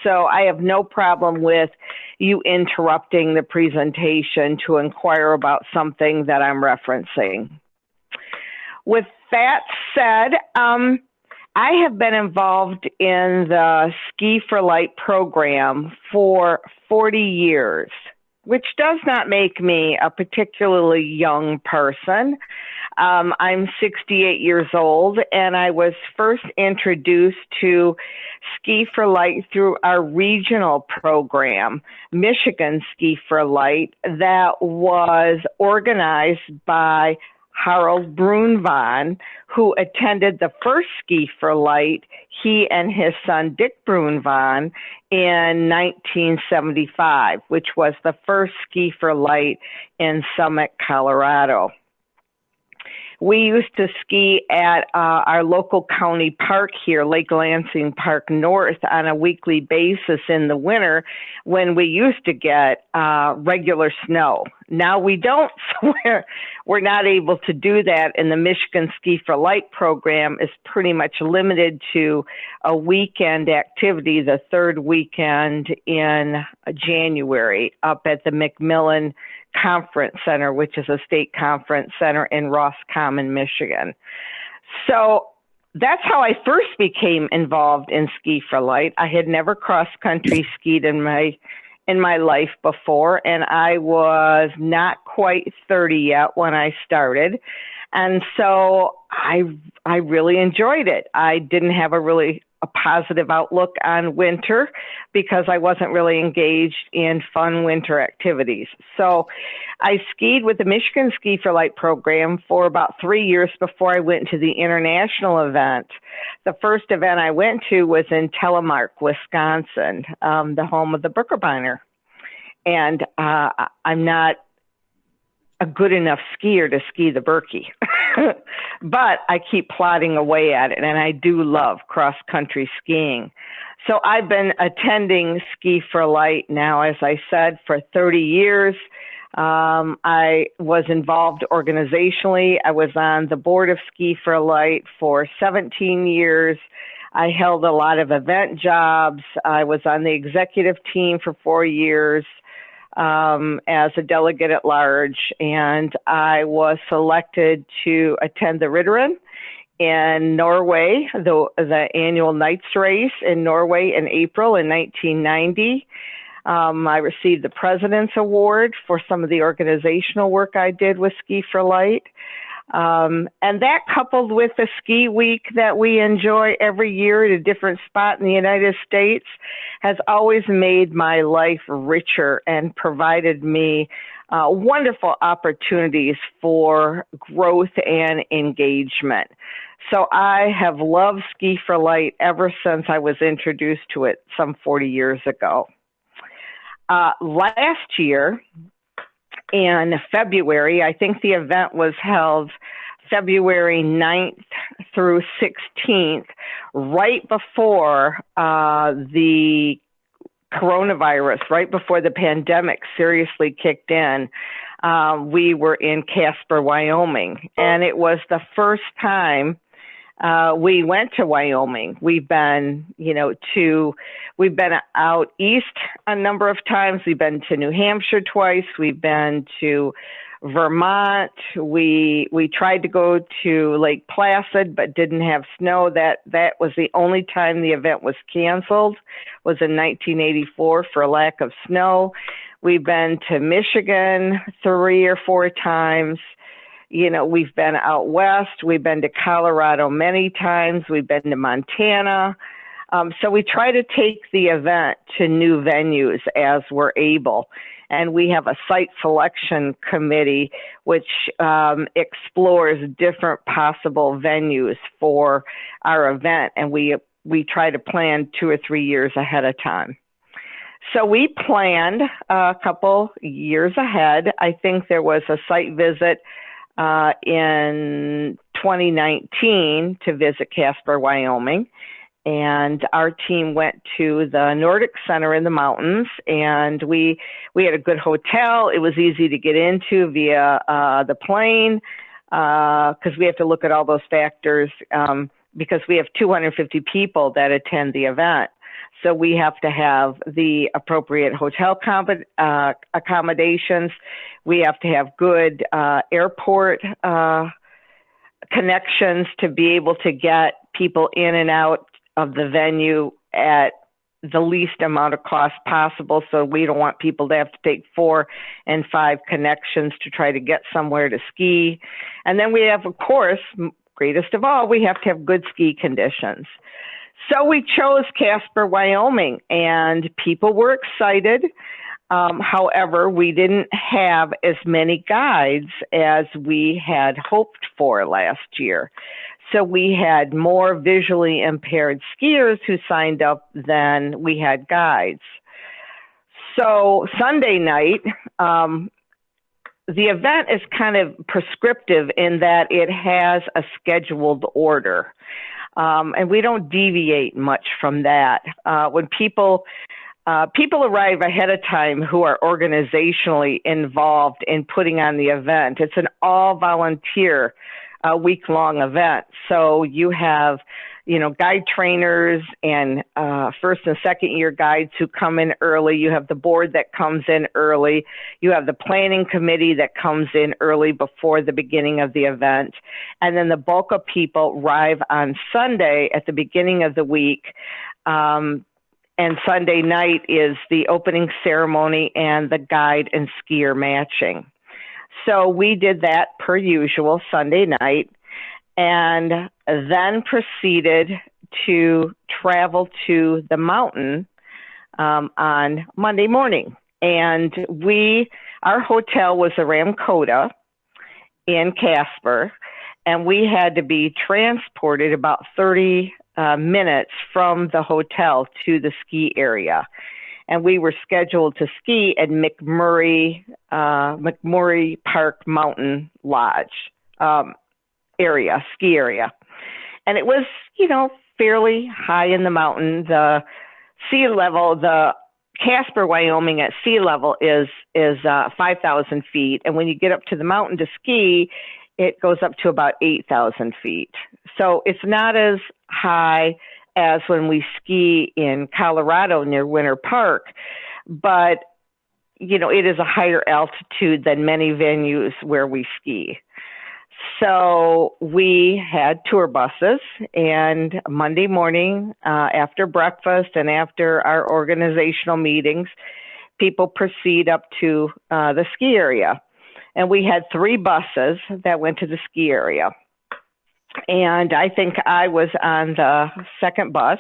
So I have no problem with you interrupting the presentation to inquire about something that I'm referencing. With that said, I have been involved in the Ski for Light program for 40 years, which does not make me a particularly young person. I'm 68 years old, and I was first introduced to Ski for Light through our regional program, Michigan Ski for Light, that was organized by Harold Brunvon, who attended the first Ski for Light, he and his son Dick Brunvon, in 1975, which was the first Ski for Light in Summit, Colorado. We used to ski at our local county park here, Lake Lansing Park North, on a weekly basis in the winter when we used to get regular snow. Now we don't, so we're not able to do that, and the Michigan Ski for Light program is pretty much limited to a weekend activity, the third weekend in January, up at the McMillan Conference Center, which is a state conference center in Roscommon, Michigan. So that's how I first became involved in Ski for Light. I had never cross-country skied in my life before, and I was not quite 30 yet when I started. And so I really enjoyed it. I didn't have a positive outlook on winter because I wasn't really engaged in fun winter activities. So I skied with the Michigan Ski for Light program for about 3 years before I went to the international event. The first event I went to was in Telemark, Wisconsin, the home of the Birkebeiner. And I'm not a good enough skier to ski the Birkie, but I keep plodding away at it, and I do love cross-country skiing. So I've been attending Ski for Light now, as I said, for 30 years. I was involved organizationally. I was on the board of Ski for Light for 17 years. I held a lot of event jobs. I was on the executive team for 4 years. As a delegate at large, and I was selected to attend the Ritteren in Norway, the annual Knights race in Norway in April in 1990. I received the President's Award for some of the organizational work I did with Ski for Light. And that, coupled with the ski week that we enjoy every year at a different spot in the United States, has always made my life richer and provided me wonderful opportunities for growth and engagement. So I have loved Ski for Light ever since I was introduced to it some 40 years ago. Last year, in February, I think the event was held February 9th through 16th, right before the coronavirus, right before the pandemic seriously kicked in. We were in Casper, Wyoming, and it was the first time we went to Wyoming. We've been, we've been out east a number of times. We've been to New Hampshire twice. We've been to Vermont. We tried to go to Lake Placid, but didn't have snow. That was the only time the event was canceled, was in 1984 for lack of snow. We've been to Michigan 3 or 4 times. We've been out west. We've been to Colorado many times. We've been to Montana. So we try to take the event to new venues as we're able. And we have a site selection committee which explores different possible venues for our event. And we try to plan 2 or 3 years ahead of time. So we planned a couple years ahead. I think there was a site visit in 2019 to visit Casper, Wyoming. And our team went to the Nordic Center in the mountains, and we had a good hotel. It was easy to get into via the plane because we have to look at all those factors because we have 250 people that attend the event. So we have to have the appropriate hotel accommodations. We have to have good airport connections to be able to get people in and out of the venue at the least amount of cost possible. So we don't want people to have to take 4 and 5 connections to try to get somewhere to ski. And then we have, of course, greatest of all, we have to have good ski conditions. So we chose Casper, Wyoming, and people were excited. However, we didn't have as many guides as we had hoped for last year. So we had more visually impaired skiers who signed up than we had guides. So Sunday night, the event is kind of prescriptive in that it has a scheduled order. And we don't deviate much from that. When people arrive ahead of time who are organizationally involved in putting on the event, it's an all-volunteer week-long event. So you have, guide trainers and first and second year guides who come in early. You have the board that comes in early. You have the planning committee that comes in early before the beginning of the event. And then the bulk of people arrive on Sunday at the beginning of the week. And Sunday night is the opening ceremony and the guide and skier matching. So we did that per usual Sunday night, and then proceeded to travel to the mountain on Monday morning. And our hotel was a Ramkota in Casper, and we had to be transported about 30 minutes from the hotel to the ski area. And we were scheduled to ski at McMurray Park Mountain Lodge ski area. And it was, fairly high in the mountain. The sea level, the Casper, Wyoming at sea level is 5,000 feet. And when you get up to the mountain to ski, it goes up to about 8,000 feet. So it's not as high as when we ski in Colorado near Winter Park, but it is a higher altitude than many venues where we ski. So we had tour buses, and Monday morning after breakfast and after our organizational meetings, people proceed up to the ski area. And we had 3 buses that went to the ski area. And I think I was on the second bus,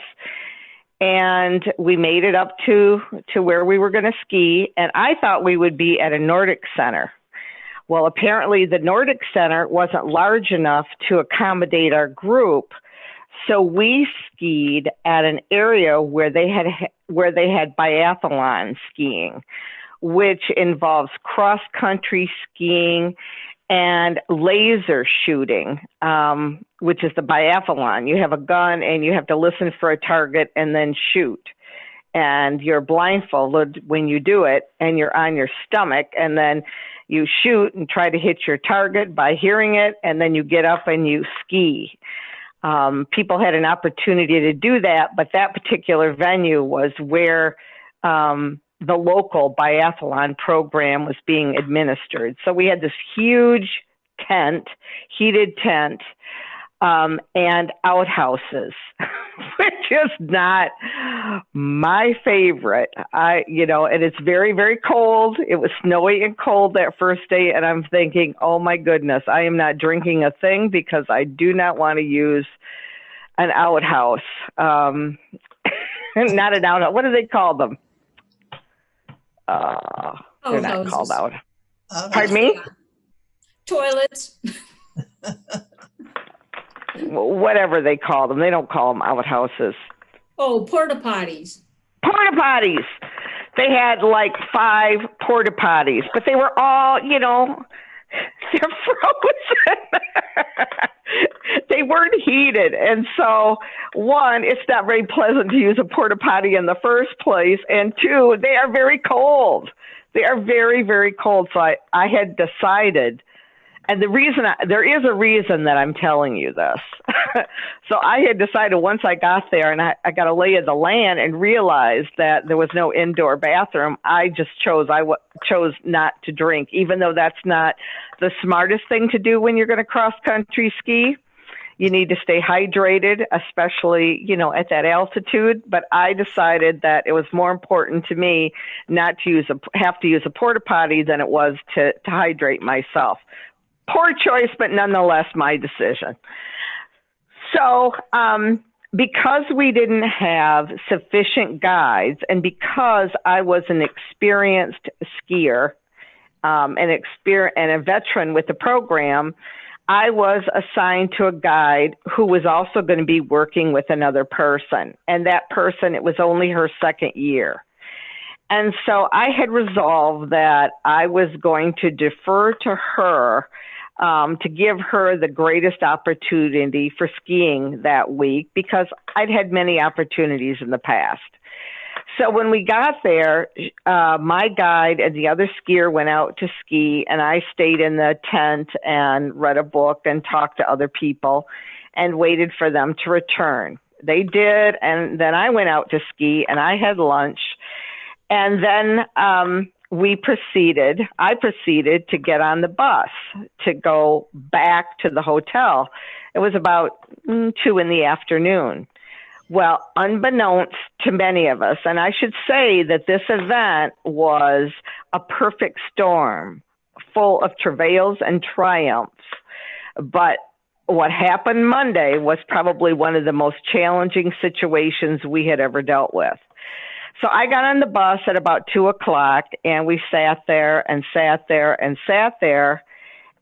and we made it up to where we were going to ski. And I thought we would be at a Nordic center. Well, apparently the Nordic center wasn't large enough to accommodate our group. So we skied at an area where they had biathlon skiing, which involves cross-country skiing and laser shooting, which is the biathlon. You have a gun and you have to listen for a target and then shoot. And you're blindfolded when you do it, and you're on your stomach, and then you shoot and try to hit your target by hearing it, and then you get up and you ski. People had an opportunity to do that, but that particular venue was where the local biathlon program was being administered. So we had this huge tent, heated tent, and outhouses, which is not my favorite. And it's very, very cold. It was snowy and cold that first day, and I'm thinking, oh my goodness, I am not drinking a thing because I do not want to use an outhouse. Not an outhouse. What do they call them? They're not called out. Pardon me? Toilets. Whatever they call them. They don't call them outhouses. Oh, porta potties. Porta potties. They had like 5 porta potties, but they were all, they're frozen. They weren't heated. And so, 1, it's not very pleasant to use a porta potty in the first place. And 2, they are very cold. They are very, very cold. So I had decided And there is a reason that I'm telling you this. So I had decided once I got there and I got a lay of the land and realized that there was no indoor bathroom, I just chose not to drink, even though that's not the smartest thing to do when you're going to cross country ski. You need to stay hydrated, especially, you know, at that altitude. But I decided that it was more important to me not to have to use a porta potty than it was to hydrate myself. Poor choice, but nonetheless my decision. So because we didn't have sufficient guides, and because I was an experienced skier and a veteran with the program, I was assigned to a guide who was also going to be working with another person. And that person, it was only her second year. And so I had resolved that I was going to defer to her to give her the greatest opportunity for skiing that week, because I'd had many opportunities in the past. So when we got there, my guide and the other skier went out to ski, and I stayed in the tent and read a book and talked to other people and waited for them to return. They did, and then I went out to ski, and I had lunch. And then I proceeded to get on the bus to go back to the hotel. It was about 2 in the afternoon. Well, unbeknownst to many of us, and I should say that this event was a perfect storm, full of travails and triumphs. But what happened Monday was probably one of the most challenging situations we had ever dealt with. So I got on the bus at about 2 o'clock, and we sat there and sat there and sat there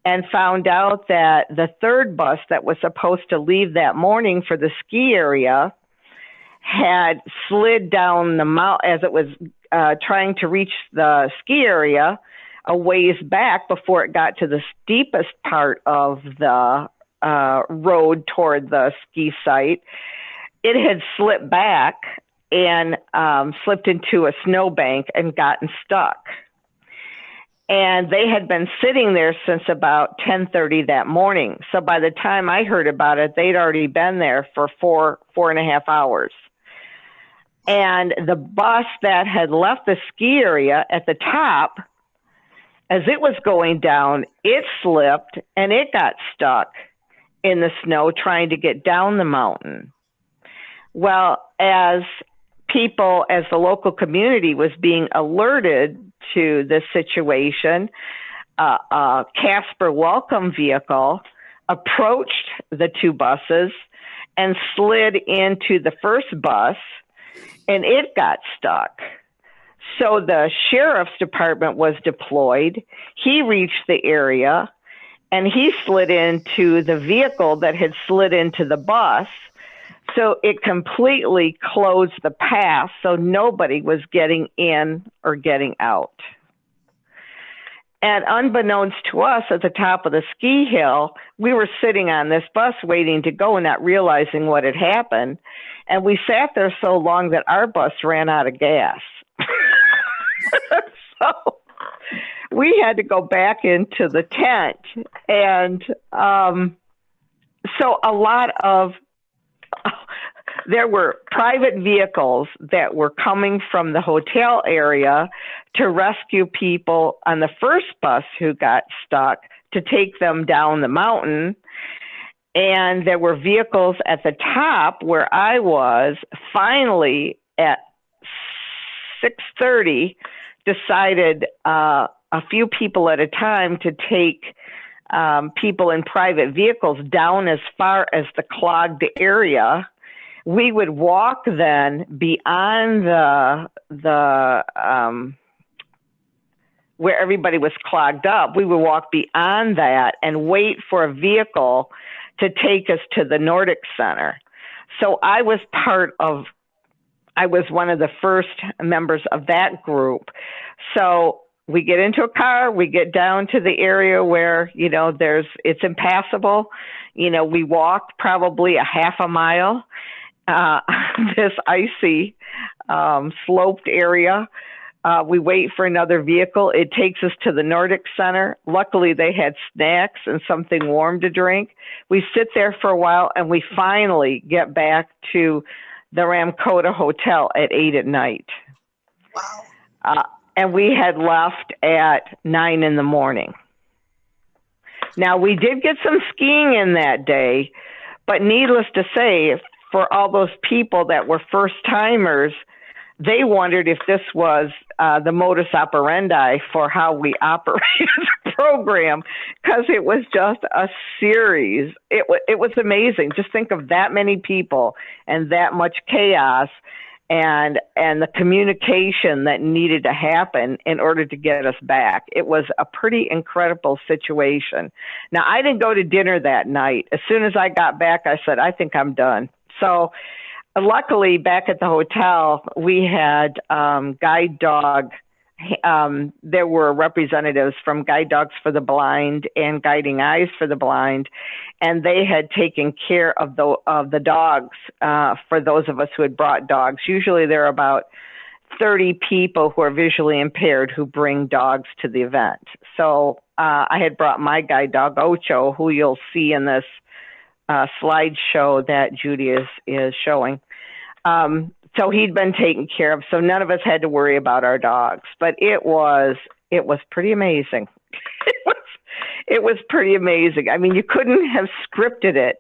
and found out that the third bus that was supposed to leave that morning for the ski area had slid down the mountain as it was trying to reach the ski area a ways back before it got to the steepest part of the road toward the ski site. It had slipped back and slipped into a snowbank and gotten stuck. And they had been sitting there since about 10:30 that morning. So by the time I heard about it, they'd already been there for four and a half hours. And the bus that had left the ski area at the top, as it was going down, it slipped and it got stuck in the snow trying to get down the mountain. Well, as the local community was being alerted to this situation, a Casper welcome vehicle approached the two buses and slid into the first bus, and it got stuck. So the sheriff's department was deployed. He reached the area, and he slid into the vehicle that had slid into the bus. So it completely closed the path, so nobody was getting in or getting out. And unbeknownst to us, at the top of the ski hill, we were sitting on this bus waiting to go, not realizing what had happened. And we sat there so long that our bus ran out of gas. So we had to go back into the tent. And so there were private vehicles that were coming from the hotel area to rescue people on the first bus who got stuck to take them down the mountain. And there were vehicles at the top where I was. Finally, at 6:30, decided a few people at a time to take people in private vehicles down as far as the clogged area. We would walk then beyond the where everybody was clogged up. We would walk beyond that and wait for a vehicle to take us to the Nordic Center. So I was one of the first members of that group. So we get into a car, we get down to the area where, it's impassable. We walked probably a half a mile, this icy, sloped area. We wait for another vehicle. It takes us to the Nordic Center. Luckily, they had snacks and something warm to drink. We sit there for a while, and we finally get back to the Ramkota Hotel at 8 at night. Wow. And we had left at 9 in the morning. Now, we did get some skiing in that day, but needless to say, for all those people that were first-timers, they wondered if this was the modus operandi for how we operated the program, because it was just a series. It was amazing. Just think of that many people and that much chaos and the communication that needed to happen in order to get us back. It was a pretty incredible situation. Now, I didn't go to dinner that night. As soon as I got back, I said, I think I'm done. So luckily, back at the hotel, we had guide dog. There were representatives from Guide Dogs for the Blind and Guiding Eyes for the Blind, and they had taken care of the dogs for those of us who had brought dogs. Usually there are about 30 people who are visually impaired who bring dogs to the event. So I had brought my guide dog, Ocho, who you'll see in this slideshow that Judy is showing. So he'd been taken care of, so none of us had to worry about our dogs. But it was pretty amazing. It was pretty amazing. I mean, you couldn't have scripted it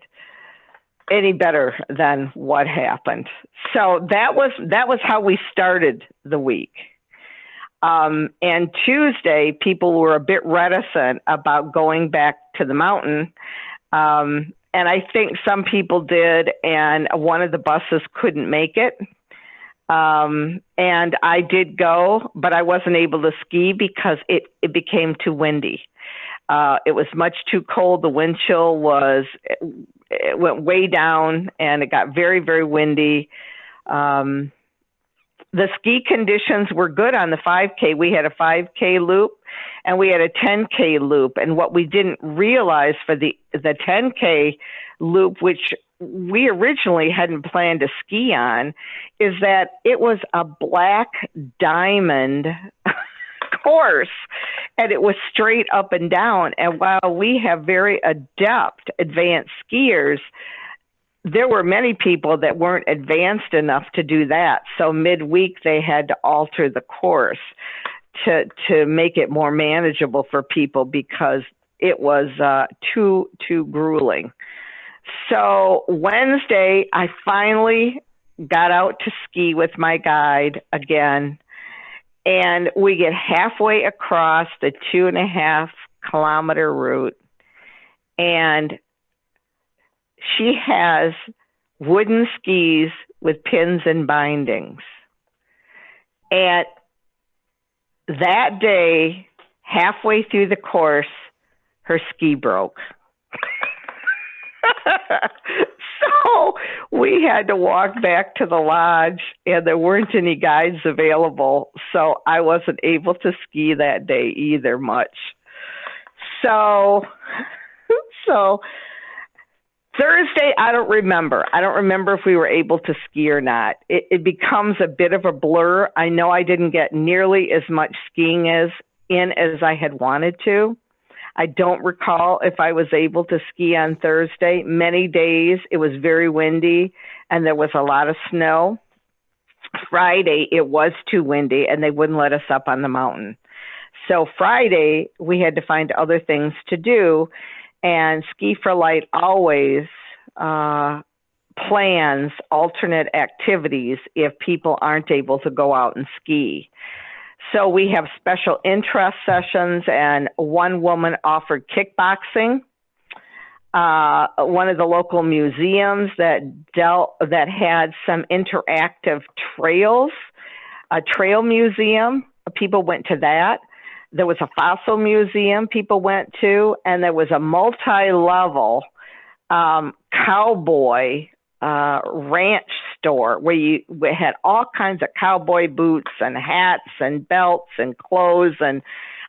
any better than what happened. So that was how we started the week. And Tuesday, people were a bit reticent about going back to the mountain. And I think some people did, and one of the buses couldn't make it. And I did go, but I wasn't able to ski because it became too windy. It was much too cold. The wind chill it went way down, and it got very, very windy. The ski conditions were good on the 5K. We had a 5K loop, and we had a 10K loop. And what we didn't realize for the 10K loop, which we originally hadn't planned to ski on, is that it was a black diamond course, and it was straight up and down. And while we have very adept advanced skiers, there were many people that weren't advanced enough to do that. So midweek, they had to alter the course to make it more manageable for people because it was too grueling. So Wednesday, I finally got out to ski with my guide again, and we get halfway across the 2.5 kilometer route, and she has wooden skis with pins and bindings. And that day, halfway through the course, her ski broke. So we had to walk back to the lodge, and there weren't any guides available. So I wasn't able to ski that day either much. So Thursday, I don't remember. I don't remember if we were able to ski or not. It becomes a bit of a blur. I know I didn't get nearly as much skiing as I had wanted to. I don't recall if I was able to ski on Thursday. Many days it was very windy and there was a lot of snow. Friday, it was too windy and they wouldn't let us up on the mountain. So Friday, we had to find other things to do. And Ski for Light always plans alternate activities if people aren't able to go out and ski. So we have special interest sessions, and one woman offered kickboxing. One of the local museums that had some interactive trails, a trail museum, people went to that. There was a fossil museum people went to, and there was a multi-level cowboy ranch store where we had all kinds of cowboy boots and hats and belts and clothes. And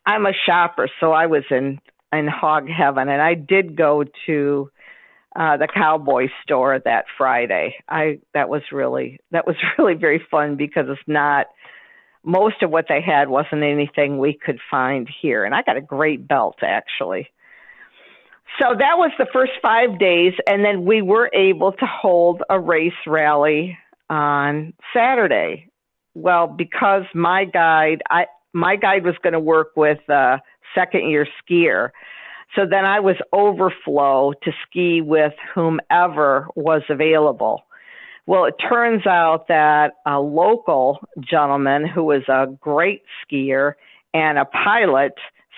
I'm a shopper, so I was in hog heaven. And I did go to the cowboy store that Friday. That was really very fun because it's not most of what they had wasn't anything we could find here. And I got a great belt, actually. So that was the first 5 days. And then we were able to hold a race rally on Saturday. Well, because my guide was going to work with a second-year skier. So then I was overflow to ski with whomever was available. Well, it turns out that a local gentleman who was a great skier and a pilot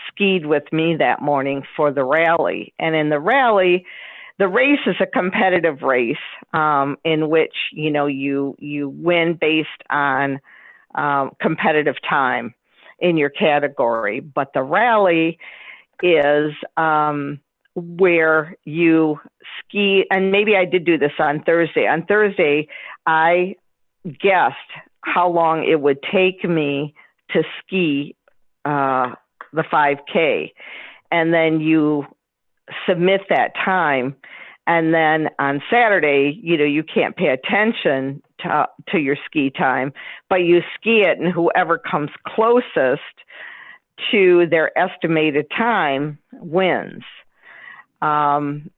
skied with me that morning for the rally. And in the rally, the race is a competitive race in which, you win based on competitive time in your category. But the rally is where you ski, and maybe I did do this on Thursday. On Thursday, I guessed how long it would take me to ski the 5K. And then you submit that time. And then on Saturday, you can't pay attention to your ski time, but you ski it, and whoever comes closest to their estimated time wins. And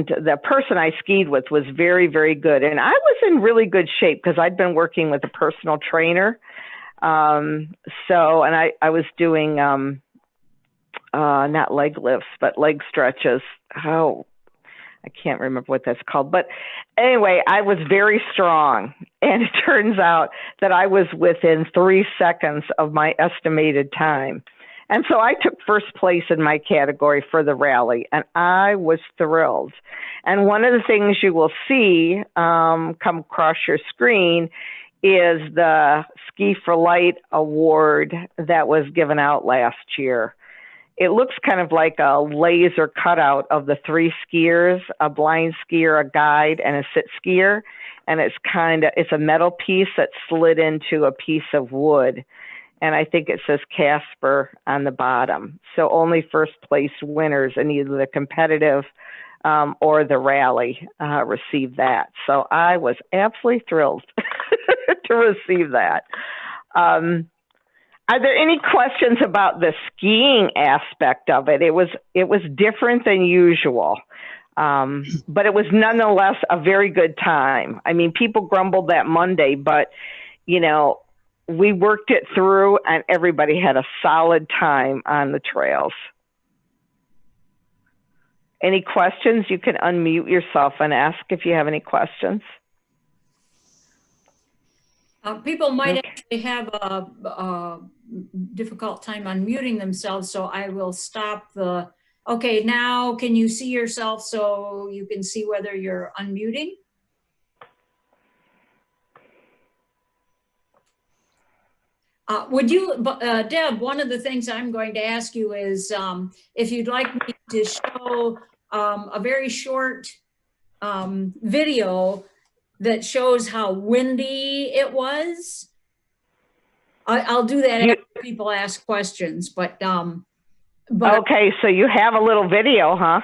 the person I skied with was very, very good. And I was in really good shape because I'd been working with a personal trainer. And I was doing, not leg lifts, but leg stretches. I can't remember what that's called. But anyway, I was very strong. And it turns out that I was within 3 seconds of my estimated time. And so I took first place in my category for the rally, and I was thrilled. And one of the things you will see come across your screen is the Ski for Light award that was given out last year. It looks kind of like a laser cutout of the 3 skiers, a blind skier, a guide, and a sit skier. And it's a metal piece that's slid into a piece of wood. And I think it says Casper on the bottom. So only first place winners in either the competitive or the rally receive that. So I was absolutely thrilled to receive that. Are there any questions about the skiing aspect of it? It was different than usual, but it was nonetheless a very good time. I mean, people grumbled that Monday, but we worked it through, and everybody had a solid time on the trails. Any questions? You can unmute yourself and ask if you have any questions. People might actually have a difficult time unmuting themselves, so I will stop the, okay, now can you see yourself so you can see whether you're unmuting? Would you, Deb, one of the things I'm going to ask you is if you'd like me to show a very short video that shows how windy it was. I'll do that after people ask questions, but okay, so you have a little video, huh?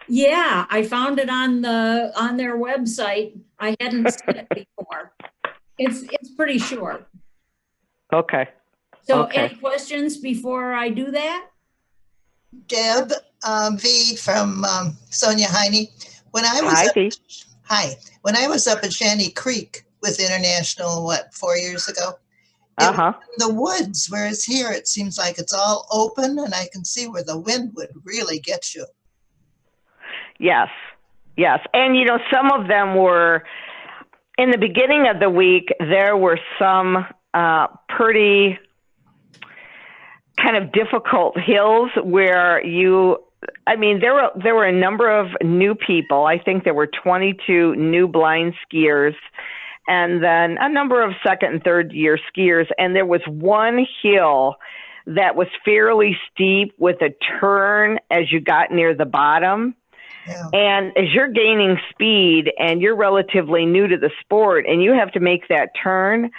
Yeah, I found it on their website. I hadn't seen it before. It's pretty short. Okay. So any questions before I do that? Deb, V from Sonja Henie. When I was up at Shanty Creek with International, 4 years ago? In the woods, whereas here it seems like it's all open and I can see where the wind would really get you. Yes. And, some of them were, in the beginning of the week, there were some pretty kind of difficult hills where there were a number of new people. I think there were 22 new blind skiers and then a number of second and third year skiers. And there was one hill that was fairly steep with a turn as you got near the bottom. Yeah. And as you're gaining speed and you're relatively new to the sport and you have to make that turn,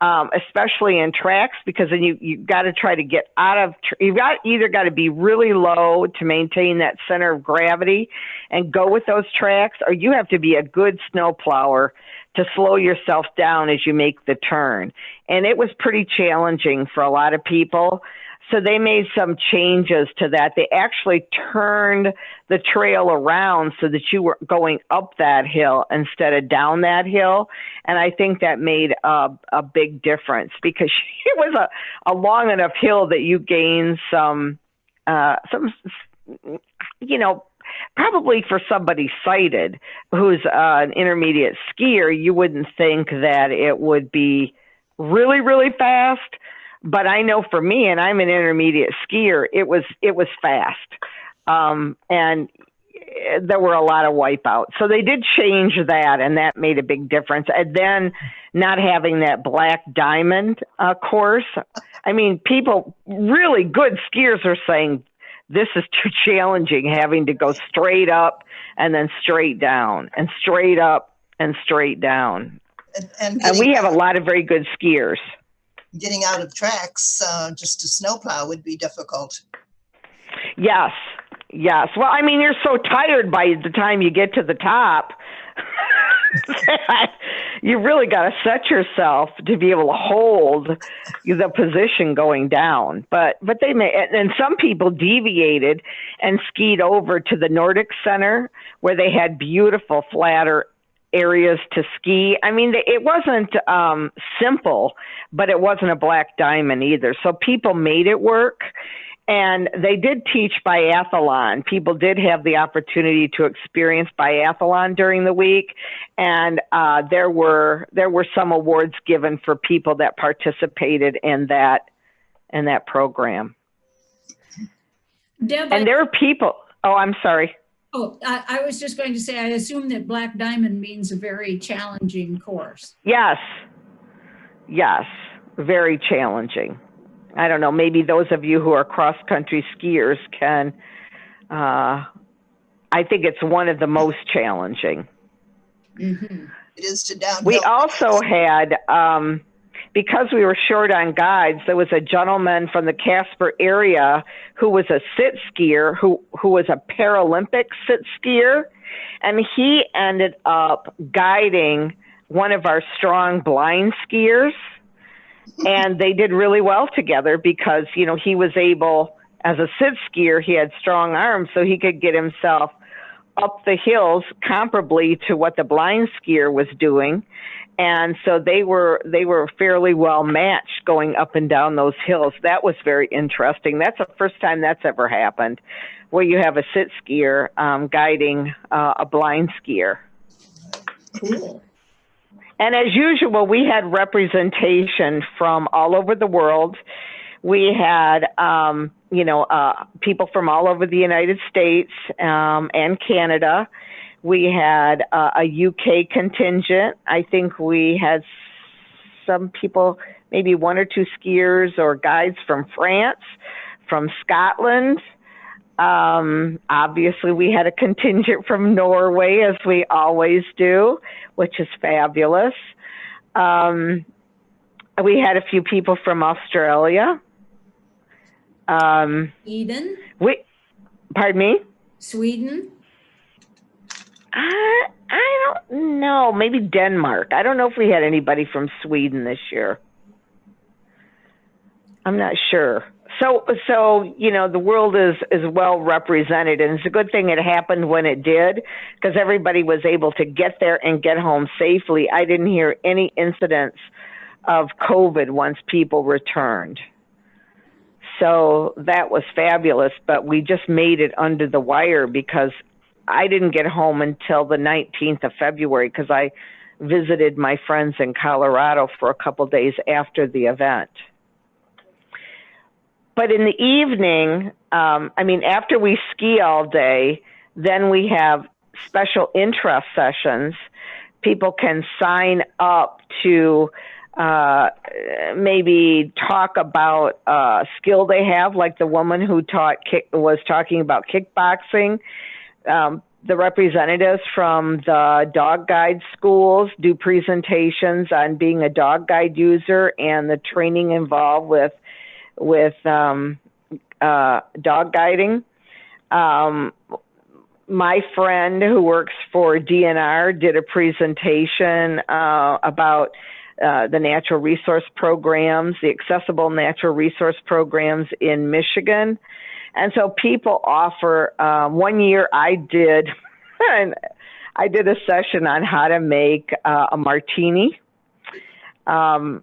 especially in tracks, because then you got to try to get out of, either got to be really low to maintain that center of gravity and go with those tracks, or you have to be a good snowplower to slow yourself down as you make the turn. And it was pretty challenging for a lot of people. So they made some changes to that. They actually turned the trail around so that you were going up that hill instead of down that hill. And I think that made a big difference, because it was a long enough hill that you gained some, you know, probably for somebody sighted who's an intermediate skier, you wouldn't think that it would be really, really fast. But I know for me, and I'm an intermediate skier, it was fast. And there were a lot of wipeouts. So they did change that, and that made a big difference. And then not having that black diamond course. I mean, people, really good skiers are saying, this is too challenging, having to go straight up and then straight down and straight up and straight down. And we have a lot of very good skiers. Getting out of tracks just to snowplow would be difficult. Yes. Yes. Well, I mean, you're so tired by the time you get to the top. You really got to set yourself to be able to hold the position going down. But they may, and some people deviated and skied over to the Nordic Center, where they had beautiful flatter areas to ski. I mean, it wasn't simple, but it wasn't a black diamond either. So people made it work. And they did teach biathlon. People did have the opportunity to experience biathlon during the week, and there were some awards given for people that participated in that program. Deb, and there are people. Oh, I'm sorry. Oh, I was just going to say, I assume that black diamond means a very challenging course. Yes. Yes, very challenging. I don't know, maybe those of you who are cross-country skiers can, I think it's one of the most challenging. Mm-hmm. It is to downhill. We also had, because we were short on guides, there was a gentleman from the Casper area who was a sit skier, who was a Paralympic sit skier, and he ended up guiding one of our strong blind skiers. And they did really well together because, you know, he was able, as a sit skier, he had strong arms, so he could get himself up the hills comparably to what the blind skier was doing. And so they were fairly well matched going up and down those hills. That was very interesting. That's the first time that's ever happened, where you have a sit skier guiding a blind skier. Cool. And as usual, we had representation from all over the world. We had, people from all over the United States and Canada. We had a UK contingent. I think we had some people, maybe one or two skiers or guides from France, from Scotland. Obviously, we had a contingent from Norway, as we always do, which is fabulous. We had a few people from Australia. Sweden? Pardon me? Sweden? I don't know. Maybe Denmark. I don't know if we had anybody from Sweden this year. I'm not sure. So you know, the world is well represented, and it's a good thing it happened when it did, because everybody was able to get there and get home safely. I didn't hear any incidents of COVID once people returned. So that was fabulous, but we just made it under the wire because I didn't get home until the 19th of February because I visited my friends in Colorado for a couple days after the event. But in the evening, after we ski all day, then we have special interest sessions. People can sign up to maybe talk about a skill they have, like the woman who was talking about kickboxing. the representatives from the dog guide schools do presentations on being a dog guide user and the training involved with dog guiding. My friend who works for DNR did a presentation about the natural resource programs, the accessible natural resource programs in Michigan. And so people offer, 1 year I did a session on how to make a martini. And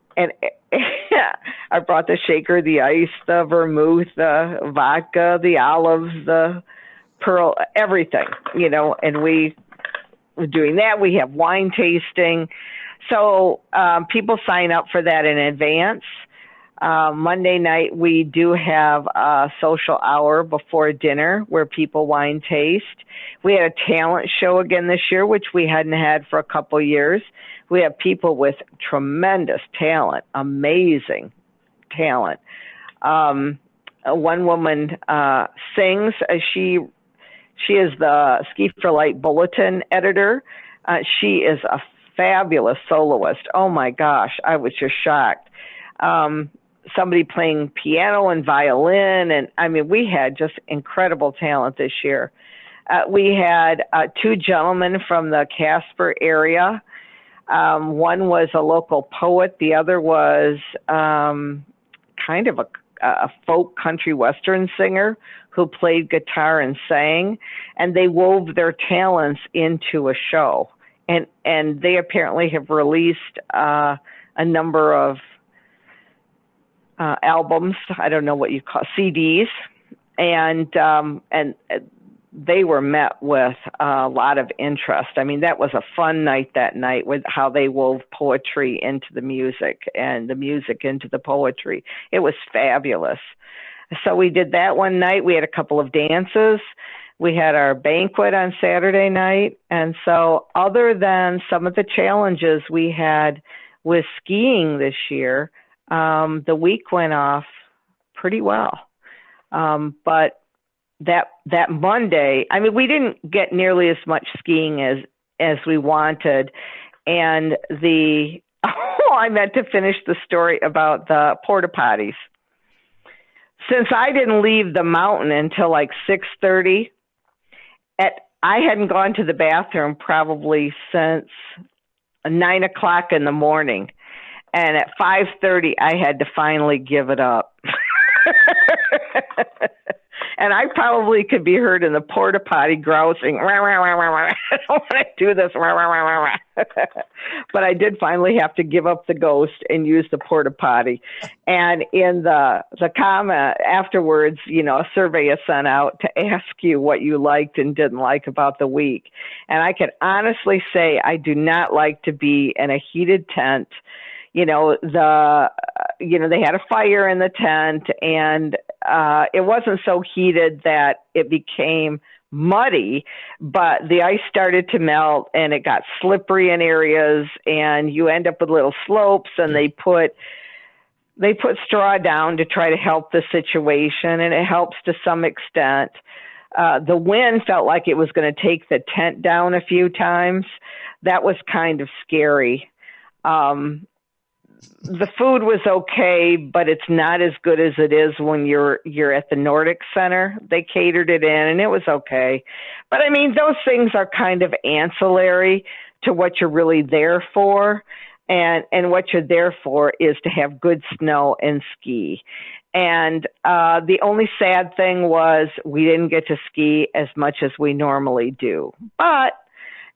I brought the shaker, the ice, the vermouth, the vodka, the olives, the pearl, everything, and we were doing that. We have wine tasting. So people sign up for that in advance. Monday night, we do have a social hour before dinner where people wine taste. We had a talent show again this year, which we hadn't had for a couple years. We have people with tremendous talent, amazing talent. One woman sings. She is the Ski for Light Bulletin editor. She is a fabulous soloist. Oh my gosh, I was just shocked. Somebody playing piano and violin, and I mean, we had just incredible talent this year. We had 2 gentlemen from the Casper area. One was a local poet. The other was kind of a folk country western singer who played guitar and sang, and they wove their talents into a show. And they apparently have released a number of albums. I don't know what you call CDs, and they were met with a lot of interest. I mean, that was a fun night that night with how they wove poetry into the music and the music into the poetry. It was fabulous. So we did that one night. We had a couple of dances. We had our banquet on Saturday night. And so other than some of the challenges we had with skiing this year, the week went off pretty well. But that Monday, I mean, we didn't get nearly as much skiing as we wanted. And I meant to finish the story about the porta potties. Since I didn't leave the mountain until like 6:30, I hadn't gone to the bathroom probably since 9 o'clock in the morning. And at 5:30, I had to finally give it up. And I probably could be heard in the porta potty grousing, I don't want to do this. But I did finally have to give up the ghost and use the porta potty. And in the comment afterwards, a survey is sent out to ask you what you liked and didn't like about the week. And I can honestly say I do not like to be in a heated tent. They had a fire in the tent, and it wasn't so heated that it became muddy, but the ice started to melt and it got slippery in areas, and you end up with little slopes, and they put straw down to try to help the situation, and it helps to some extent. The wind felt like it was going to take the tent down a few times. That was kind of scary. The food was okay, but it's not as good as it is when you're at the Nordic Center. They catered it in, and it was okay. But I mean, those things are kind of ancillary to what you're really there for. And what you're there for is to have good snow and ski. And the only sad thing was we didn't get to ski as much as we normally do. But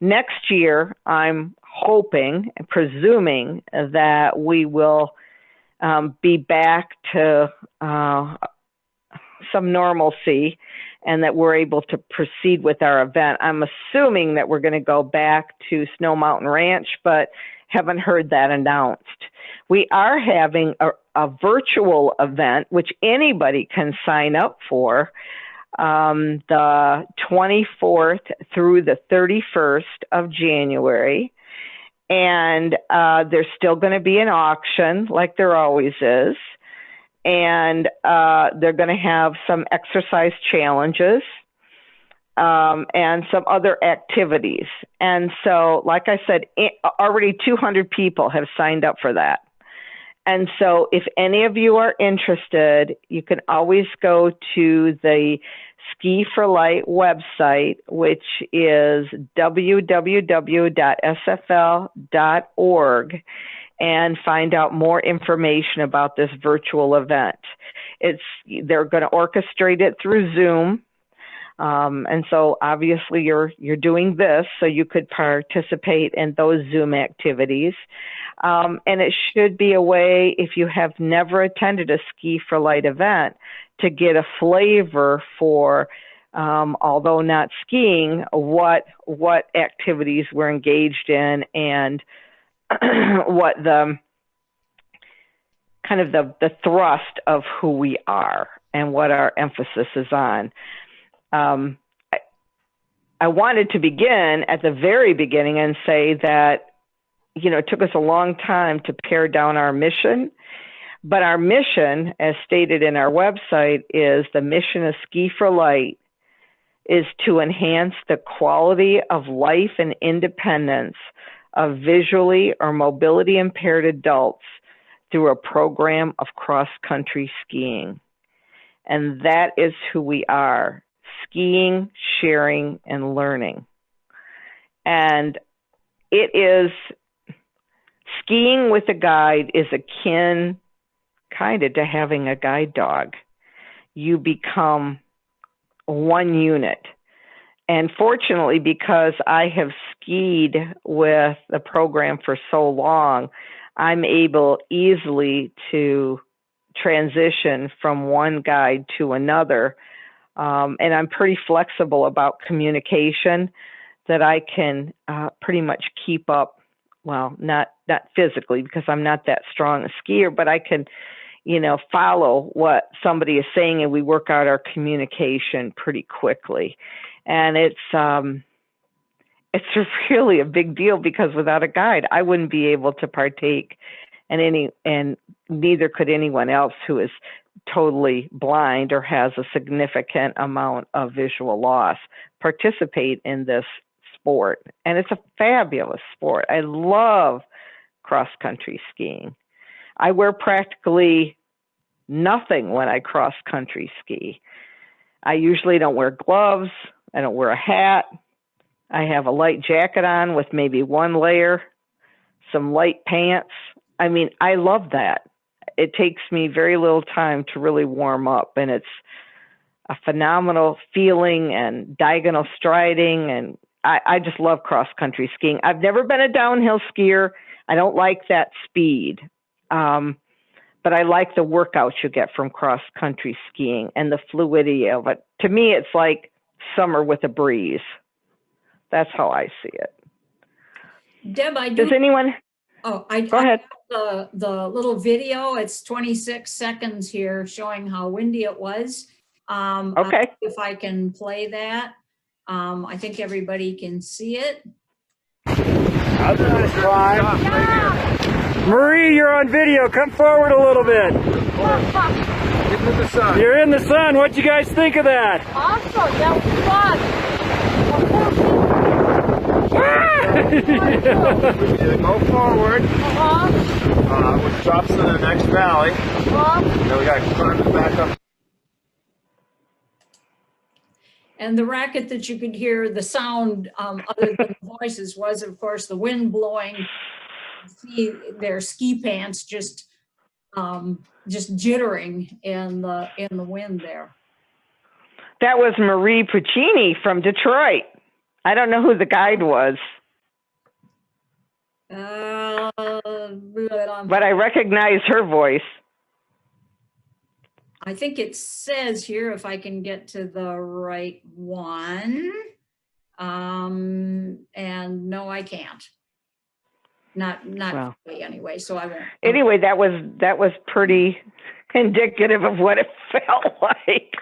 next year, I'm hoping and presuming that we will be back to some normalcy and that we're able to proceed with our event. I'm assuming that we're going to go back to Snow Mountain Ranch, but haven't heard that announced. We are having a virtual event, which anybody can sign up for, the 24th through the 31st of January. And there's still going to be an auction like there always is. And they're going to have some exercise challenges. and some other activities. And so, like I said, already 200 people have signed up for that. And so if any of you are interested, you can always go to the Ski for Light website, which is www.sfl.org, and find out more information about this virtual event. They're going to orchestrate it through Zoom. And so obviously you're doing this, so you could participate in those Zoom activities. And it should be a way, if you have never attended a Ski for Light event, to get a flavor for, although not skiing, what activities we're engaged in, and what the kind of the thrust of who we are and what our emphasis is on. I wanted to begin at the very beginning and say that, it took us a long time to pare down our mission, but our mission, as stated in our website, is the mission of Ski for Light is to enhance the quality of life and independence of visually or mobility impaired adults through a program of cross-country skiing. And that is who we are: skiing, sharing, and learning. And skiing with a guide is akin kind of to having a guide dog. You become one unit. And fortunately, because I have skied with the program for so long, I'm able easily to transition from one guide to another. And I'm pretty flexible about communication, that I can pretty much keep up. Well, not physically, because I'm not that strong a skier, but I can, follow what somebody is saying, and we work out our communication pretty quickly. And it's really a big deal, because without a guide, I wouldn't be able to partake in and neither could anyone else who is totally blind or has a significant amount of visual loss participate in this sport. And it's a fabulous sport. I love cross-country skiing. I wear practically nothing when I cross-country ski. I usually don't wear gloves. I don't wear a hat. I have a light jacket on with maybe one layer, some light pants. I mean, I love that. It takes me very little time to really warm up, and it's a phenomenal feeling, and diagonal striding, and I just love cross-country skiing. I've never been a downhill skier. I don't like that speed, but I like the workouts you get from cross-country skiing and the fluidity of it. To me, it's like summer with a breeze. That's how I see it. Deb, Does anyone? Go ahead. The little video, it's 26 seconds here showing how windy it was. Okay. If I can play that. I think everybody can see it. I'll do this climb. Yeah. Marie, you're on video. Come forward a little bit. Get in the sun. You're in the sun. What'd you guys think of that? Awesome. That was fun. Go forward. Which drops to the next valley. Then we got to climb it back up. And the racket that you could hear, the sound other than the voices, was, of course, the wind blowing. See their ski pants just jittering in the wind there. That was Marie Puccini from Detroit. I don't know who the guide was. But I recognize her voice. I think it says here, if I can get to the right one. And no, I can't. Not well, anyway, so I won't. Anyway, that was pretty indicative of what it felt like.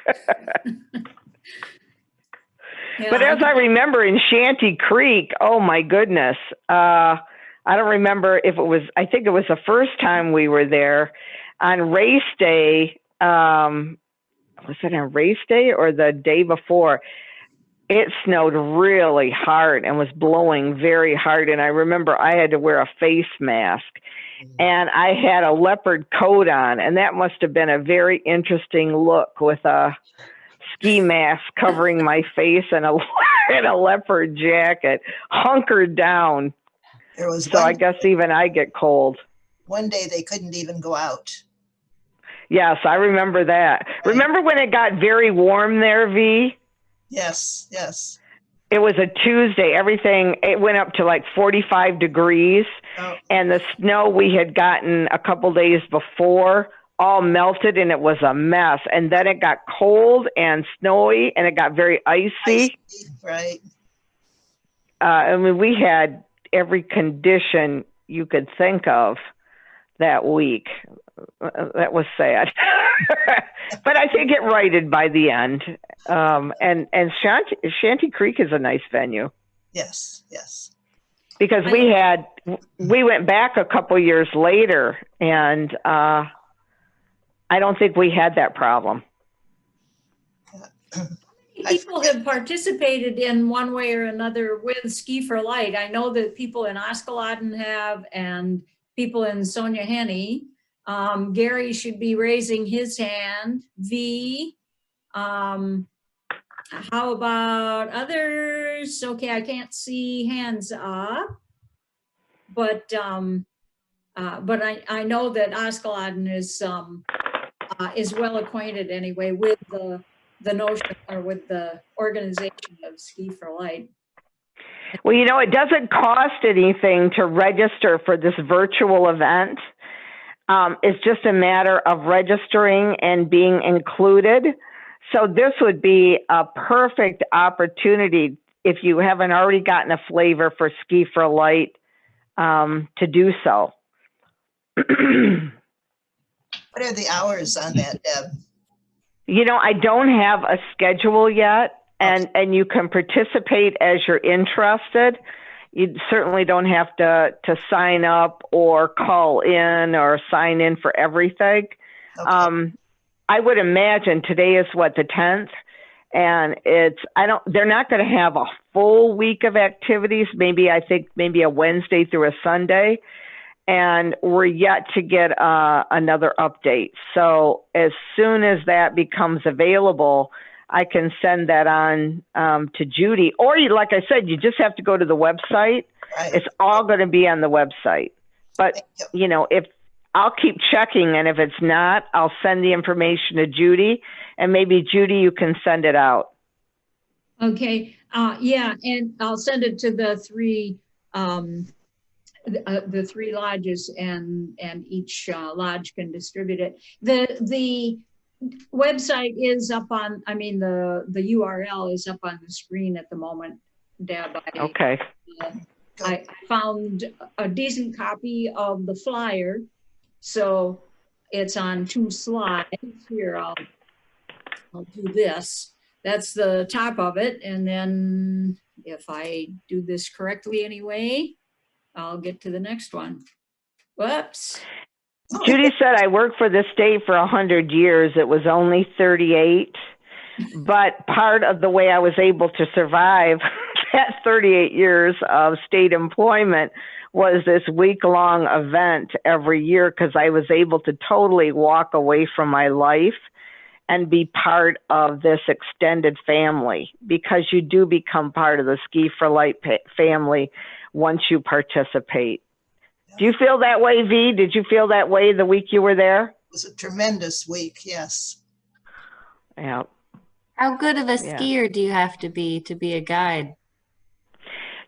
Yeah, but as I remember in Shanty Creek, oh my goodness. I don't remember if it was, I think it was the first time we were there on race day. Was it on race day or the day before? It snowed really hard and was blowing very hard. And I remember I had to wear a face mask and I had a leopard coat on, and that must have been a very interesting look with a ski mask covering my face and a leopard jacket, hunkered down. So I guess even I get cold. One day they couldn't even go out. Yes, I remember that. Right. Remember when it got very warm there, V? Yes, yes. It was a Tuesday. It went up to like 45 degrees. Oh. And the snow we had gotten a couple days before all melted, and it was a mess. And then it got cold and snowy, and it got very icy. Right. I mean, we had every condition you could think of that week. That was sad. But I think it righted by the end. And Shanty Creek is a nice venue. Yes, yes. Because we went back a couple years later, and I don't think we had that problem. People have participated in one way or another with Ski for Light. I know that people in Askeladden have, and people in Sonja Henie. Gary should be raising his hand. V. How about others? Okay, I can't see hands up, but I know that Askeladden is well acquainted anyway with the notion, or with the organization of Ski for Light. Well, you know, it doesn't cost anything to register for this virtual event. It's just a matter of registering and being included. So this would be a perfect opportunity, if you haven't already gotten a flavor for Ski for Light, to do so. What are the hours on that, Deb? You know, I don't have a schedule yet, and you can participate as you're interested. You certainly don't have to sign up or call in or sign in for everything. Okay. I would imagine today is what, the 10th, and they're not going to have a full week of activities. I think maybe a Wednesday through a Sunday, and we're yet to get another update. So as soon as that becomes available, I can send that on to Judy. Or, like I said, you just have to go to the website. Right. It's all going to be on the website. But, you know, I'll keep checking, and if it's not, I'll send the information to Judy, and maybe, Judy, you can send it out. Okay. Yeah, and I'll send it to the three lodges, and each lodge can distribute it. The website is up on, the URL is up on the screen at the moment, Deb. Okay. I found a decent copy of the flyer, so it's on 2 slides. Here, I'll do this. That's the top of it, and then if I do this correctly anyway, I'll get to the next one. Whoops. Judy said, I worked for the state for 100 years. It was only 38. But part of the way I was able to survive that 38 years of state employment was this week-long event every year, because I was able to totally walk away from my life and be part of this extended family, because you do become part of the Ski for Light family once you participate. Do you feel that way, V? Did you feel that way the week you were there? It was a tremendous week, yes. Yeah. How good of a skier do you have to be a guide?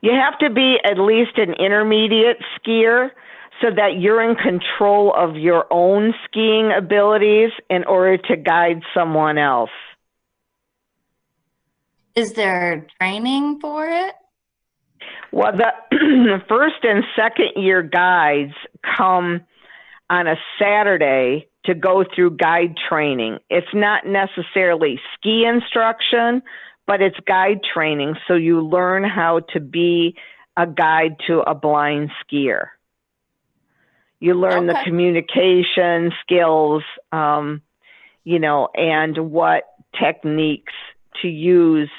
You have to be at least an intermediate skier, so that you're in control of your own skiing abilities in order to guide someone else. Is there training for it? Well, the first and second year guides come on a Saturday to go through guide training. It's not necessarily ski instruction, but it's guide training. So you learn how to be a guide to a blind skier. You learn the communication skills, you know, and what techniques to use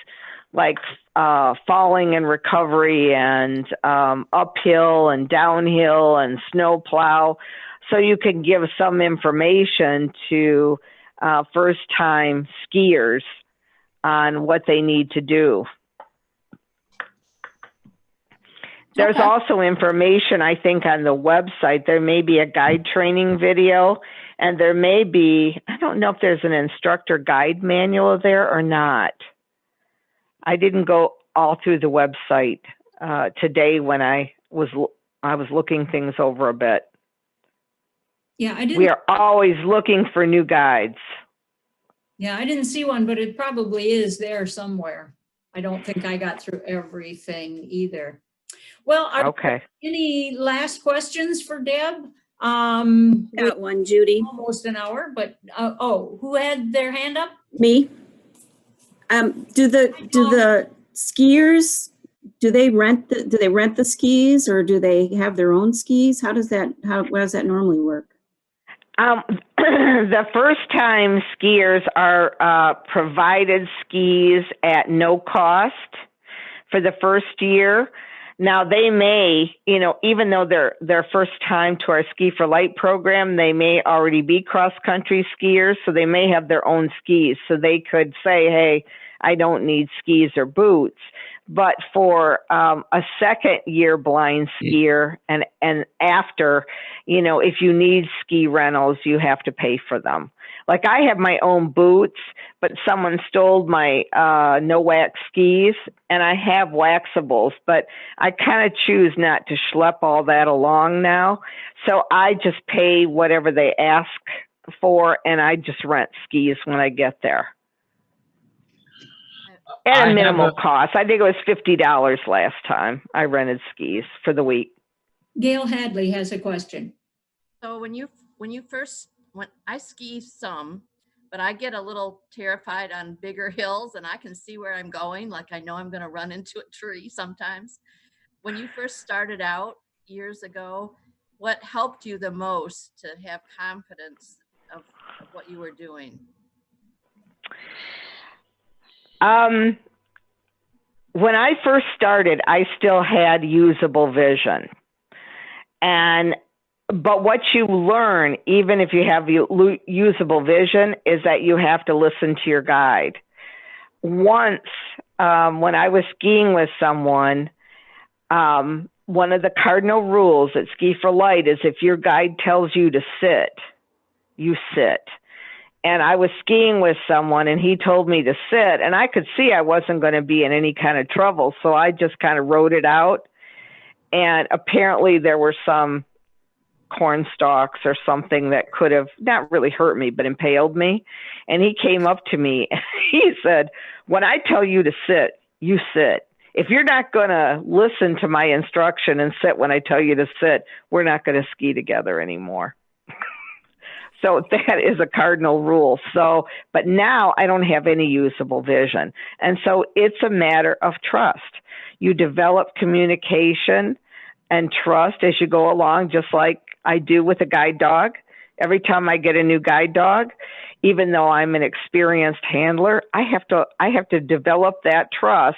like falling and recovery and uphill and downhill and snow plow. So you can give some information to first-time skiers on what they need to do. There's also information, I think, on the website. There may be a guide training video, and there may be, I don't know if there's an instructor guide manual there or not. I didn't go all through the website today when I was looking things over a bit. Yeah, I didn't. We are always looking for new guides. Yeah, I didn't see one, but it probably is there somewhere. I don't think I got through everything either. Well, are there any last questions for Deb? Got one, Judy. Almost an hour, but who had their hand up? Me. Do the skiers, do they rent the skis, or do they have their own skis? How does that normally work? The first time skiers are provided skis at no cost for the first year. Now they may, even though they're first time to our Ski for Light program, they may already be cross-country skiers, so they may have their own skis. So they could say, hey, I don't need skis or boots. But for a second year blind skier and after, if you need ski rentals, you have to pay for them. Like I have my own boots, but someone stole my no wax skis, and I have waxables, but I kind of choose not to schlep all that along now. So I just pay whatever they ask for, and I just rent skis when I get there. At a minimal cost. I think it was $50 last time I rented skis for the week. Gail Hadley has a question. So when I ski some, but I get a little terrified on bigger hills, and I can see where I'm going. Like I know I'm going to run into a tree sometimes. When you first started out years ago, what helped you the most to have confidence of what you were doing? When I first started, I still had usable vision. But what you learn, even if you have usable vision, is that you have to listen to your guide. Once, when I was skiing with someone, one of the cardinal rules at Ski for Light is if your guide tells you to sit, you sit. And I was skiing with someone and he told me to sit, and I could see I wasn't going to be in any kind of trouble. So I just kind of rode it out. And apparently there were some corn stalks or something that could have not really hurt me, but impaled me. And he came up to me and he said, when I tell you to sit, you sit. If you're not going to listen to my instruction and sit when I tell you to sit, we're not going to ski together anymore. So that is a cardinal rule. So, but now I don't have any usable vision. And so it's a matter of trust. You develop communication and trust as you go along, just like I do with a guide dog. Every time I get a new guide dog, even though I'm an experienced handler, I have to develop that trust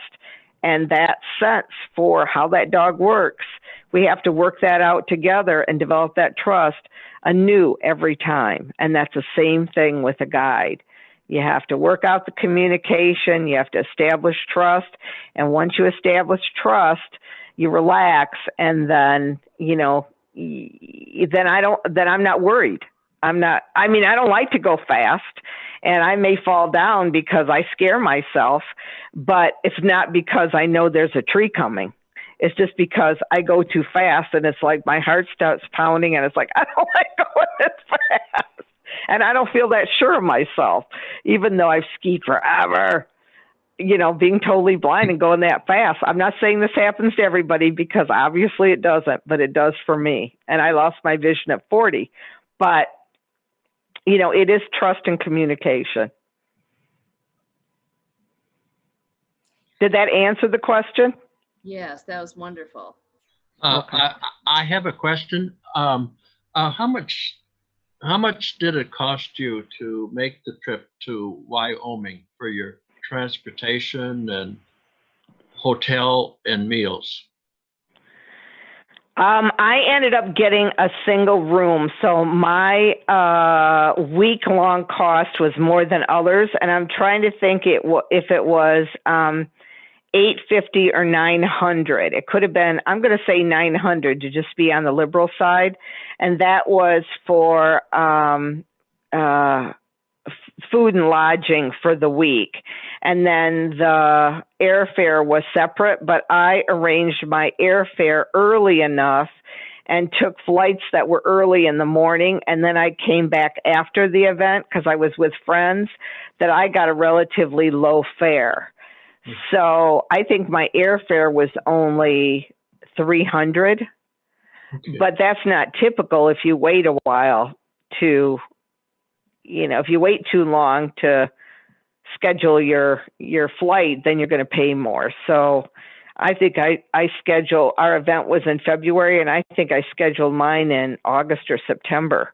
and that sense for how that dog works. We have to work that out together and develop that trust anew every time. And that's the same thing with a guide. You have to work out the communication, you have to establish trust. And once you establish trust, you relax, and then, then I'm not worried. I don't like to go fast, and I may fall down because I scare myself, but it's not because I know there's a tree coming. It's just because I go too fast, and it's like my heart starts pounding, and it's like, I don't like going this fast. And I don't feel that sure of myself, even though I've skied forever, being totally blind and going that fast. I'm not saying this happens to everybody, because obviously it doesn't, but it does for me. And I lost my vision at 40. But, it is trust and communication. Did that answer the question? Yes, that was wonderful. I have a question. How much did it cost you to make the trip to Wyoming for your transportation hotel and meals? I ended up getting a single room, so my week-long cost was more than others, and I'm trying to think if it was $850 or $900. It could have been, I'm going to say $900 to just be on the liberal side, and that was for food and lodging for the week. And then the airfare was separate, but I arranged my airfare early enough and took flights that were early in the morning. And then I came back after the event because I was with friends, that I got a relatively low fare. So I think my airfare was only $300, but that's not typical if you wait a while to, if you wait too long to schedule your flight, then you're going to pay more. So I think our event was in February, and I think I scheduled mine in August or September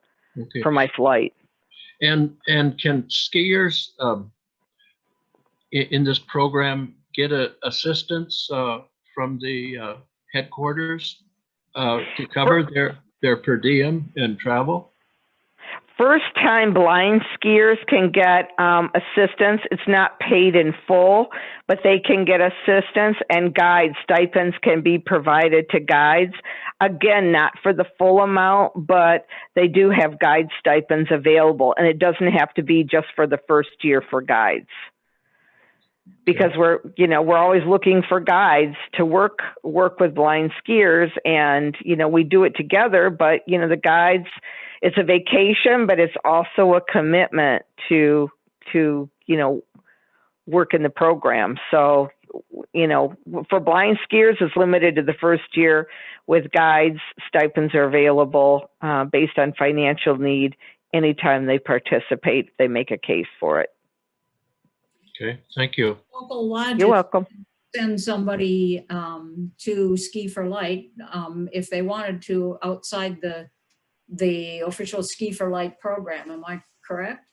for my flight. And can skiers in this program get assistance from the headquarters to cover their per diem and travel? First-time blind skiers can get assistance. It's not paid in full, but they can get assistance, and guide stipends can be provided to guides. Again, not for the full amount, but they do have guide stipends available, and it doesn't have to be just for the first year for guides. Because we're always looking for guides to work with blind skiers, and we do it together. But the guides, it's a vacation, but it's also a commitment to work in the program. So for blind skiers, it's limited to the first year. With guides, stipends are available based on financial need anytime they participate. They make a case for it. Okay, thank you. Local lodges You're welcome. Send somebody to Ski for Light if they wanted to outside the official Ski for Light program. Am I correct?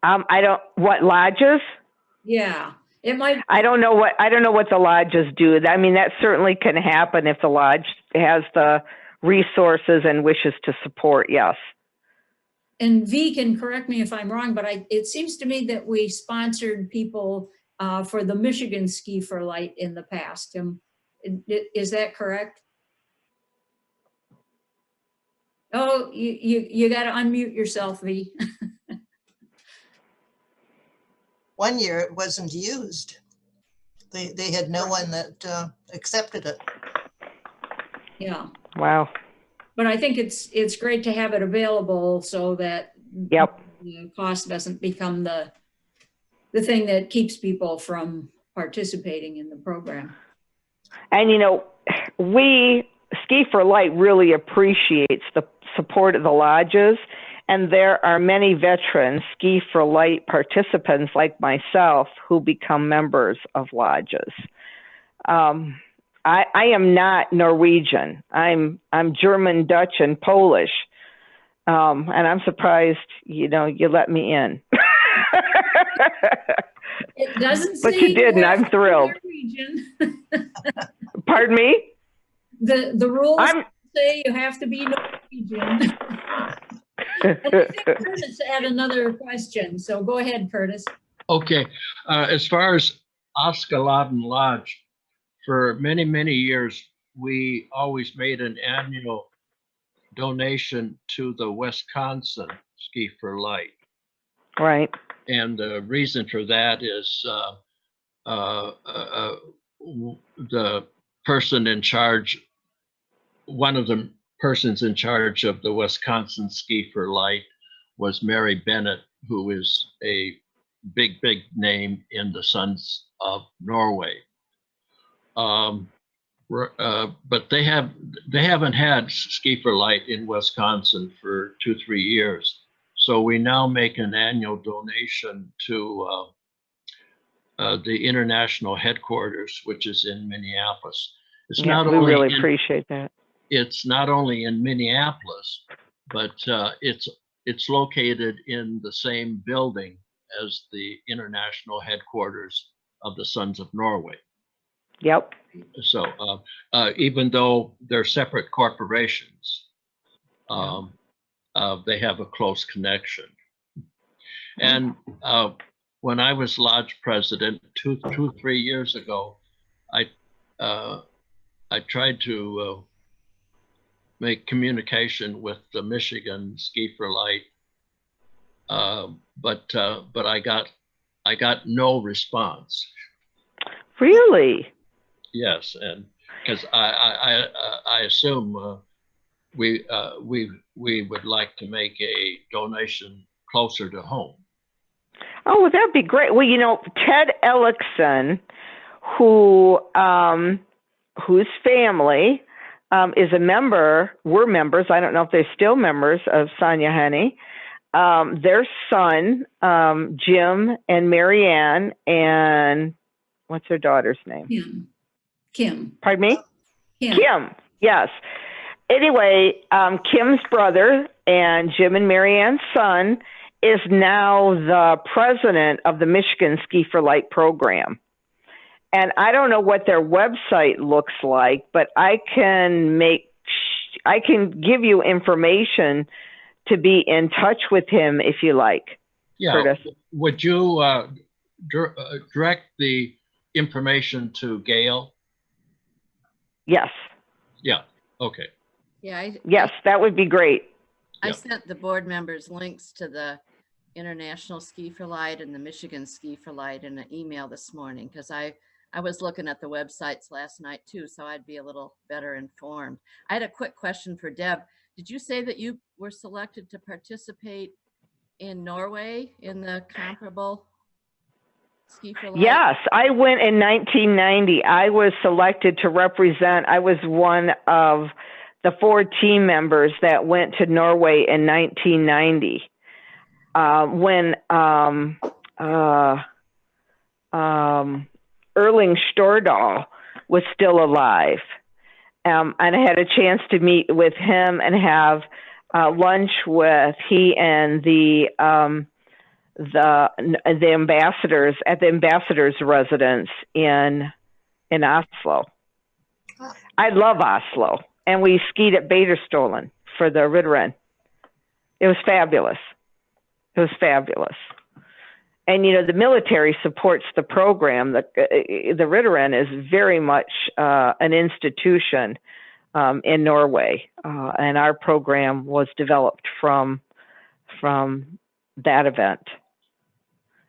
What lodges? Yeah, it might. I don't know what the lodges do. I mean, that certainly can happen if the lodge has the resources and wishes to support. Yes. And V can correct me if I'm wrong, but it seems to me that we sponsored people for the Michigan Ski for Light in the past. Is that correct? Oh, you got to unmute yourself, V. One year it wasn't used. They had no one that accepted it. Yeah. Wow. But I think it's great to have it available so that the cost doesn't become the thing that keeps people from participating in the program. And we Ski for Light really appreciates the support of the lodges, and there are many veteran Ski for Light participants like myself who become members of lodges. I am not Norwegian. I'm German, Dutch, and Polish, and I'm surprised you let me in. It doesn't. But you did, and I'm thrilled. Pardon me? The rules say you have to be Norwegian. I think Curtis had another question, so go ahead, Curtis. Okay, as far as Askeladden Lodge. For many, many years, we always made an annual donation to the Wisconsin Ski for Light. Right. And the reason for that is the person in charge, one of the persons in charge of the Wisconsin Ski for Light was Mary Bennett, who is a big name in the Sons of Norway. But they haven't had Ski for Light in Wisconsin for 2-3 years. So we now make an annual donation to the international headquarters, which is in Minneapolis. It's not we only really appreciate that. It's not only in Minneapolis, but it's located in the same building as the international headquarters of the Sons of Norway. Yep. So even though they're separate corporations, they have a close connection. And when I was lodge president 3 years ago, I tried to make communication with the Michigan Ski for Light, but I got no response. Really? Yes, and because I assume we would like to make a donation closer to home. Oh, well, that'd be great. Well, you know, Ted Ellickson, whose family is a member, were members, I don't know if they're still members of Sonja Henie. Their son, Jim and Marianne, and what's their daughter's name? Kim. Pardon me? Kim, yes. Anyway, Kim's brother and Jim and Marianne's son is now the president of the Michigan Ski for Light program. And I don't know what their website looks like, but I can give you information to be in touch with him if you like. Yeah. Curtis. Would you direct the information to Gail? Yes. Yeah. Okay. Yeah. Yes, that would be great. I sent the board members links to the International Ski for Light and the Michigan Ski for Light in an email this morning, because I was looking at the websites last night too, so I'd be a little better informed. I had a quick question for Deb. Did you say that you were selected to participate in Norway in the comparable Ski for Light? Yes, I went in 1990. I was selected to represent, I was one of the 4 team members that went to Norway in 1990. When Erling Stordal was still alive. And I had a chance to meet with him and have lunch with he and the ambassadors at the ambassador's residence in Oslo. I love Oslo. And we skied at Baderstolen for the Ritteren. It was fabulous. It was fabulous. And, you know, the military supports the program. The Ritteren is very much an institution in Norway. And our program was developed from that event.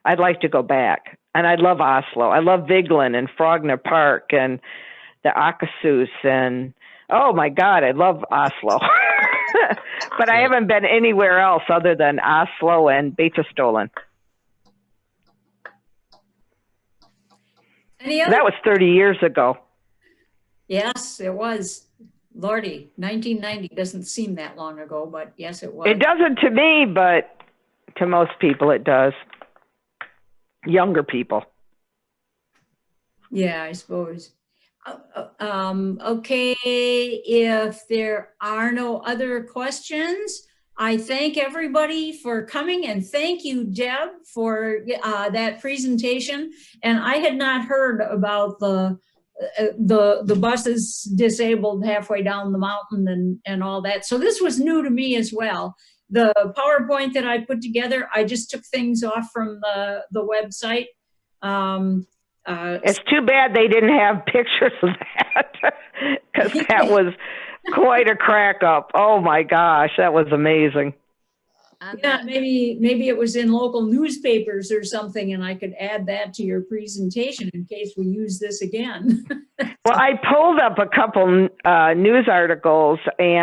I'd like to go back. And I love Oslo. I love Vigeland and Frogner Park and the Akershus. And, oh, my God, I love Oslo. But I haven't been anywhere else other than Oslo and Beitastolen. That was 30 years ago. Yes, it was. Lordy, 1990 doesn't seem that long ago, but yes, it was. It doesn't to me, but to most people it does. Younger people. Yeah, I suppose. Okay, if there are no other questions, I thank everybody for coming, and thank you, Deb, for that presentation. And I had not heard about the buses disabled halfway down the mountain and all that. So this was new to me as well. The PowerPoint that I put together, I just took things off from the website. It's too bad they didn't have pictures of that, because that was quite a crack up. Oh my gosh, that was amazing. Yeah, maybe it was in local newspapers or something, and I could add that to your presentation in case we use this again. Well, I pulled up a couple news articles, and